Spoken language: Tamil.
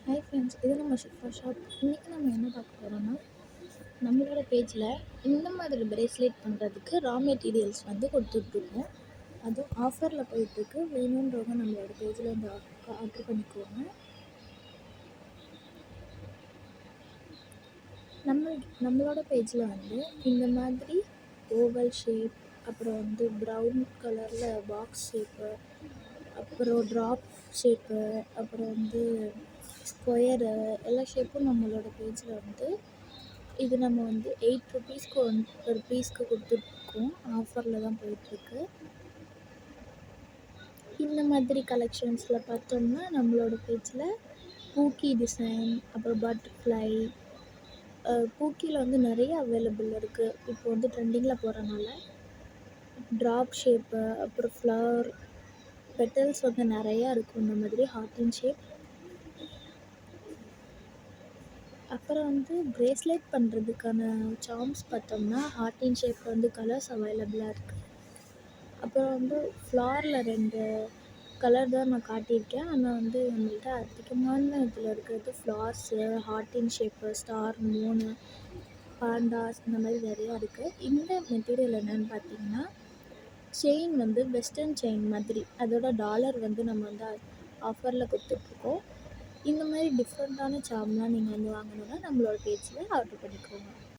ஹாய் ஃப்ரெண்ட்ஸ், இது நம்ம ஷிஃபா ஷாப். இன்றைக்கி நம்ம என்ன பார்க்க போகிறோம்னா, நம்மளோட பேஜில் இந்த மாதிரி பிரேஸ்லெட் பண்ணுறதுக்கு ரா மெட்டீரியல்ஸ் வந்து கொடுத்துட்ருக்கோம். அதுவும் ஆஃபரில் போயிட்டுருக்கு. வேணுன்றவங்க நம்மளோட பேஜில் வந்து ஆர்டர் பண்ணிக்கோங்க. நம்மளோட பேஜில் வந்து இந்த மாதிரி ஓவல் ஷேப், அப்புறம் வந்து ப்ரௌன் கலரில் பாக்ஸ் ஷேப்பு, அப்புறம் ட்ராப் ஷேப்பு, அப்புறம் வந்து ஸ்கொயரு, எல்லா ஷேப்பும் நம்மளோட பேஜில் வந்து இது நம்ம வந்து ₹8 ஒரு பீஸ்க்கு கொடுத்துட்ருக்கோம். ஆஃபரில் தான் போயிட்டுருக்கு. இந்த மாதிரி கலெக்ஷன்ஸில் பார்த்தோம்னா நம்மளோட பேஜில் பூக்கி டிசைன், அப்புறம் பட்டர்ஃப்ளை, பூக்கியில் வந்து நிறைய அவைலபிள் இருக்குது. இப்போ வந்து ட்ரெண்டிங்கில் போகிறனால ட்ராப் ஷேப்பு, அப்புறம் ஃப்ளவர் பெட்டல்ஸ் வந்து நிறையா இருக்கும். இந்த மாதிரி ஹார்ட் அண்ட் ஷேப். அப்புறம் வந்து பிரேஸ்லெட் பண்ணுறதுக்கான சார்ம்ஸ் பார்த்தோம்னா ஹார்ட் அண்ட் ஷேப் வந்து கலர்ஸ் அவைலபிளாக இருக்குது. அப்புறம் வந்து ஃப்ளாரில் 2 கலர் தான் நான் காட்டியிருக்கேன். ஆனால் வந்து நம்மள்ட்ட அதிகமான இதில் இருக்கிறது flowers, heart and shape, star, மூனு, பாண்டாஸ், இந்த மாதிரி நிறையா இருக்குது. இந்த மெட்டீரியல் என்னென்னு பார்த்தீங்கன்னா, செயின் வந்து வெஸ்டர்ன் செயின் மாதிரி, அதோட டாலர் வந்து நம்ம வந்து ஆஃபரில் கொடுத்துட்ருக்கோம். இந்த மாதிரி டிஃப்ரெண்ட்டான சார்ம்லாம் நீங்கள் வந்து வாங்கணுன்னா நம்மளோட பேஜில் ஆர்டர் பண்ணிக்கோங்க.